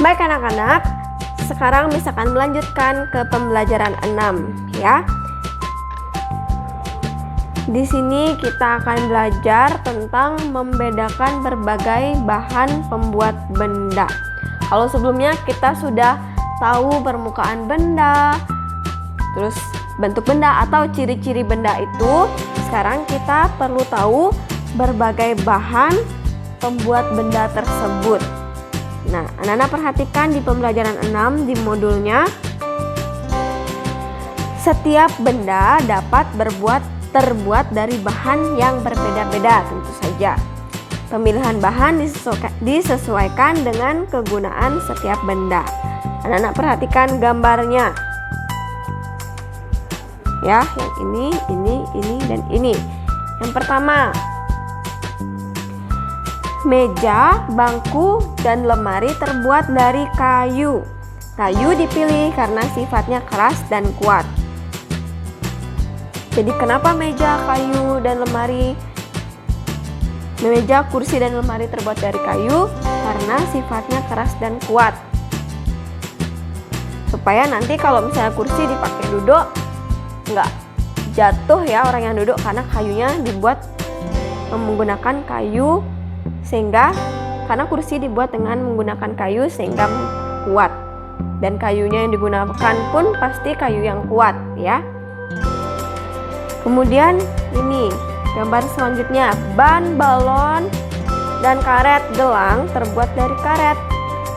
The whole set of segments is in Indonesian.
Baik anak-anak, sekarang misalkan melanjutkan ke pembelajaran 6 ya. Di sini kita akan belajar tentang membedakan berbagai bahan pembuat benda. Kalau sebelumnya kita sudah tahu permukaan benda, terus bentuk benda atau ciri-ciri benda itu, sekarang kita perlu tahu berbagai bahan pembuat benda tersebut. Nah, anak-anak perhatikan di pembelajaran 6 di modulnya, setiap benda dapat terbuat dari bahan yang berbeda-beda tentu saja. Pemilihan bahan disesuaikan dengan kegunaan setiap benda. Anak-anak perhatikan gambarnya. Ya, yang ini, dan ini. Yang pertama, meja, bangku, dan lemari terbuat dari kayu. Kayu dipilih karena sifatnya keras dan kuat. Jadi kenapa meja, kayu, dan meja, kursi, dan lemari terbuat dari kayu? Karena sifatnya keras dan kuat. Supaya nanti kalau misalnya kursi dipakai duduk, nggak jatuh ya orang yang duduk, karena kayunya dibuat menggunakan kayu, sehingga karena kursi dibuat dengan menggunakan kayu sehingga kuat. Dan kayunya yang digunakan pun pasti kayu yang kuat ya. Kemudian ini gambar selanjutnya, ban, balon, dan karet gelang terbuat dari karet.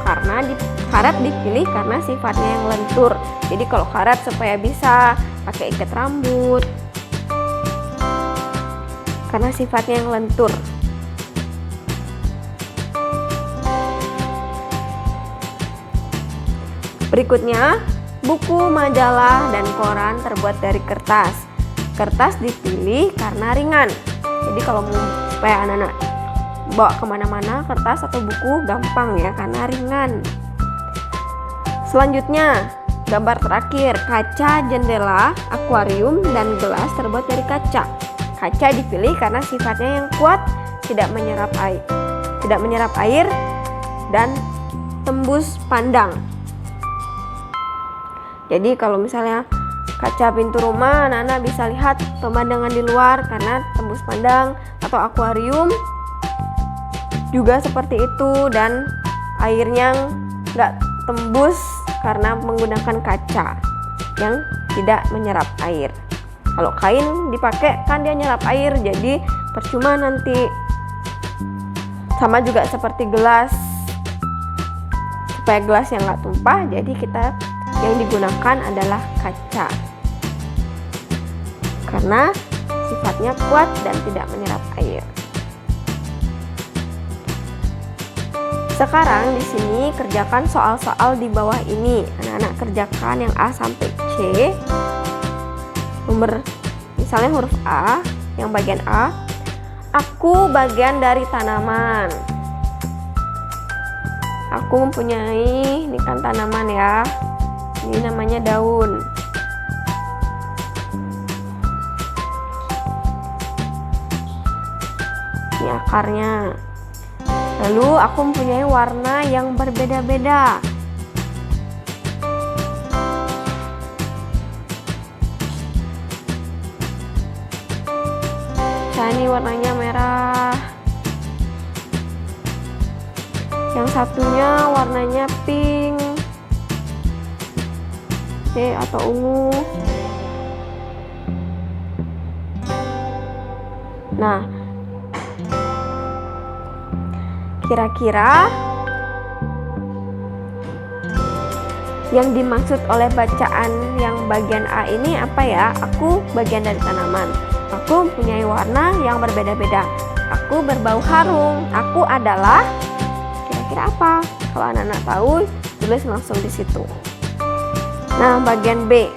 Karena karet dipilih karena sifatnya yang lentur. Jadi kalau karet supaya bisa pakai ikat rambut, karena sifatnya yang lentur. Berikutnya, buku, majalah, dan koran terbuat dari kertas. Kertas dipilih karena ringan. Jadi kalau mau supaya anak-anak bawa kemana-mana, kertas atau buku gampang ya, karena ringan. Selanjutnya, gambar terakhir, kaca, jendela, akuarium, dan gelas terbuat dari kaca. Kaca dipilih karena sifatnya yang kuat, tidak menyerap air, dan tembus pandang. Jadi kalau misalnya kaca pintu rumah, anak-anak bisa lihat pemandangan di luar karena tembus pandang, atau akuarium juga seperti itu, dan airnya nggak tembus karena menggunakan kaca yang tidak menyerap air. Kalau kain dipakai kan dia nyerap air, jadi percuma nanti. Sama juga seperti gelas, supaya gelas yang nggak tumpah, jadi yang digunakan adalah kaca karena sifatnya kuat dan tidak menyerap air. Sekarang di sini kerjakan soal-soal di bawah ini. Anak-anak kerjakan yang A sampai C. Misalnya huruf A, yang bagian A. Aku bagian dari tanaman. Aku mempunyai, ini kan tanaman ya. Ini namanya daun. Ini akarnya. Lalu aku mempunyai warna yang berbeda-beda. Ini warnanya merah. Yang satunya warnanya pink, atau ungu. Nah, kira-kira yang dimaksud oleh bacaan yang bagian A ini apa ya? Aku bagian dari tanaman. Aku mempunyai warna yang berbeda-beda. Aku berbau harum. Aku adalah, kira-kira apa? Kalau anak-anak tahu, tulis langsung di situ. Nah, bagian B.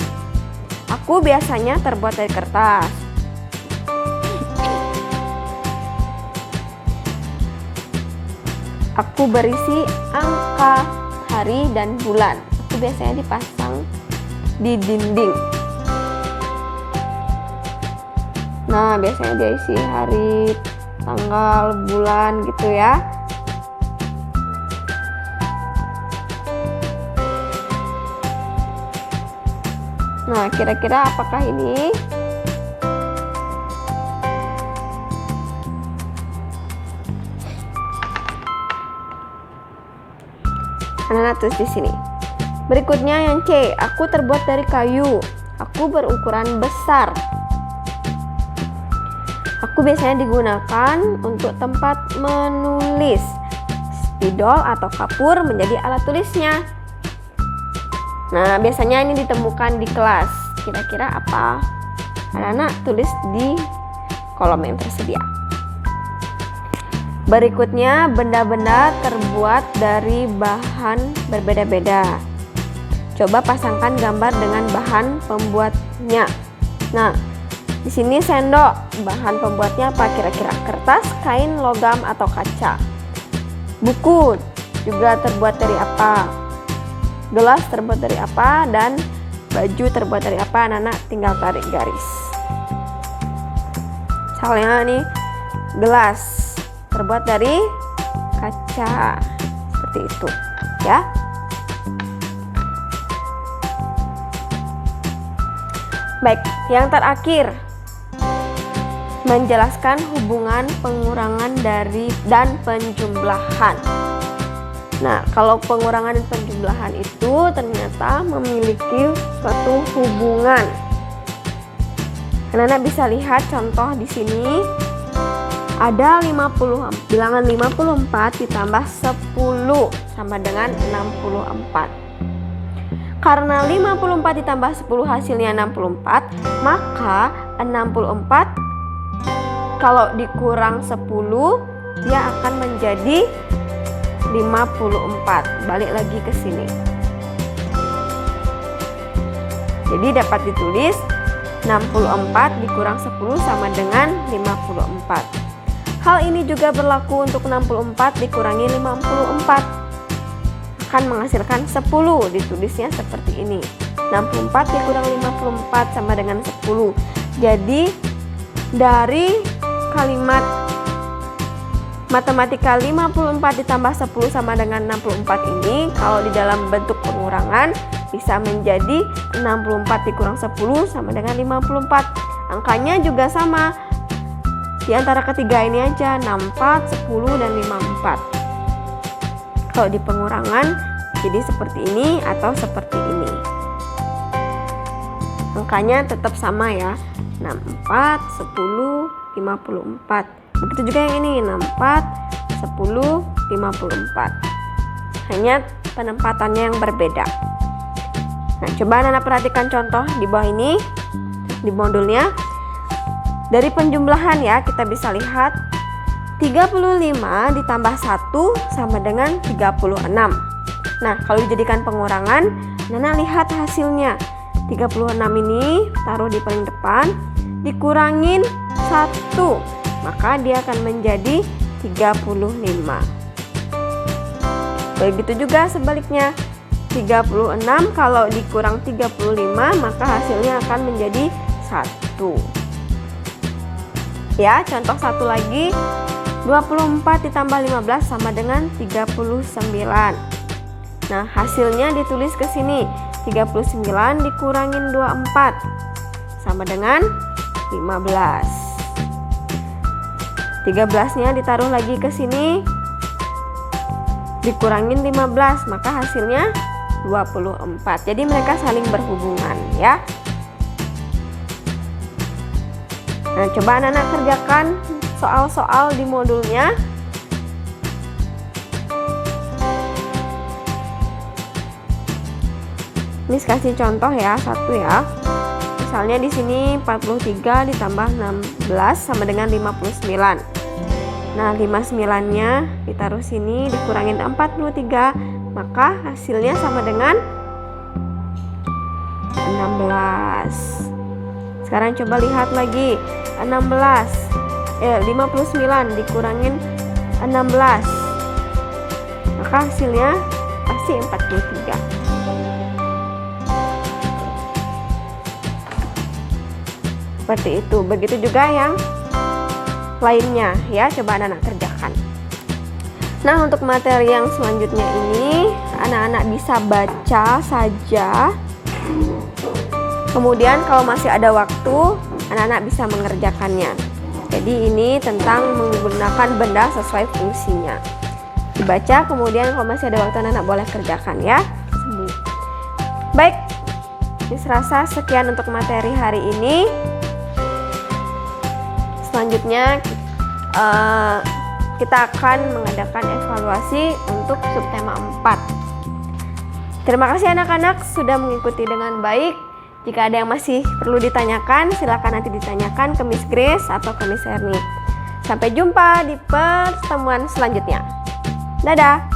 Aku biasanya terbuat dari kertas. Aku berisi angka, hari, dan bulan. Aku biasanya dipasang di dinding. Nah, biasanya dia isi hari, tanggal, bulan gitu ya. Nah, kira-kira apakah ini? Anak-anak tulis di sini. Berikutnya yang C, aku terbuat dari kayu. Aku berukuran besar. Aku biasanya digunakan untuk tempat menulis. Spidol atau kapur menjadi alat tulisnya. Nah, biasanya ini ditemukan di kelas. Kira-kira apa? Anak-anak tulis di kolom yang tersedia. Berikutnya, benda-benda terbuat dari bahan berbeda-beda. Coba pasangkan gambar dengan bahan pembuatnya. Nah, di sini sendok, bahan pembuatnya apa kira-kira? Kertas, kain, logam, atau kaca. Buku juga terbuat dari apa? Gelas terbuat dari apa? Dan baju terbuat dari apa? Anak-anak tinggal tarik garis. Misalnya nih, gelas terbuat dari kaca, seperti itu ya. Baik, yang terakhir, menjelaskan hubungan pengurangan dari dan penjumlahan. Nah, kalau pengurangan dan penjumlahan itu ternyata memiliki suatu hubungan. Anak-anak bisa lihat contoh di sini. Ada 50, bilangan 54 ditambah 10 sama dengan 64. Karena 54 ditambah 10 hasilnya 64, maka 64 kalau dikurang 10 dia akan menjadi 54. Balik lagi ke sini. Jadi dapat ditulis 64 dikurang 10 sama dengan 54. Hal ini juga berlaku untuk 64 dikurangi 54. Akan menghasilkan 10, ditulisnya seperti ini. 64 dikurang 54 sama dengan 10. Jadi dari kalimat matematika 54 ditambah 10 sama dengan 64 ini, kalau di dalam bentuk pengurangan bisa menjadi 64 dikurang 10 sama dengan 54. Angkanya juga sama. Di antara ketiga ini aja, 64, 10, dan 54. Kalau di pengurangan jadi seperti ini atau seperti ini. Angkanya tetap sama ya, 64, 10, 54. Begitu juga yang ini, 64, 10, 54. Hanya penempatannya yang berbeda. Nah, coba anak-anak perhatikan contoh di bawah ini, di modulnya. Dari penjumlahan ya, kita bisa lihat 35 ditambah 1 sama dengan 36. Nah, kalau dijadikan pengurangan, anak-anak lihat hasilnya. 36 ini taruh di paling depan, dikurangin 1, maka dia akan menjadi 35. Begitu juga sebaliknya, 36 kalau dikurang 35 maka hasilnya akan menjadi 1. Ya, contoh satu lagi, 24 ditambah 15 sama dengan 39. Nah, hasilnya ditulis ke sini, 39 dikurangin 24 sama dengan 15. 13-nya ditaruh lagi ke sini, dikurangin 15, maka hasilnya 24. Jadi mereka saling berhubungan ya. Nah, coba anak-anak kerjakan soal-soal di modulnya. Ini kasih contoh ya, satu ya. Misalnya di sini 43 ditambah 16 sama dengan 59. Nah, 59-nya ditaruh sini, dikurangin 43, maka hasilnya sama dengan 16. Sekarang coba lihat lagi, 59 dikurangin 16, maka hasilnya pasti 43. Seperti itu. Begitu juga yang lainnya ya, coba anak-anak kerjakan. Nah, untuk materi yang selanjutnya ini anak-anak bisa baca saja Kemudian kalau masih ada waktu, anak-anak bisa mengerjakannya. Jadi ini tentang menggunakan benda sesuai fungsinya. Dibaca, kemudian kalau masih ada waktu anak-anak boleh kerjakan ya. Baik, serasa sekian untuk materi hari ini. Selanjutnya kita akan mengadakan evaluasi untuk subtema 4. Terima kasih anak-anak sudah mengikuti dengan baik. Jika ada yang masih perlu ditanyakan, silakan nanti ditanyakan ke Miss Grace atau ke Miss Erni. Sampai jumpa di pertemuan selanjutnya. Dadah!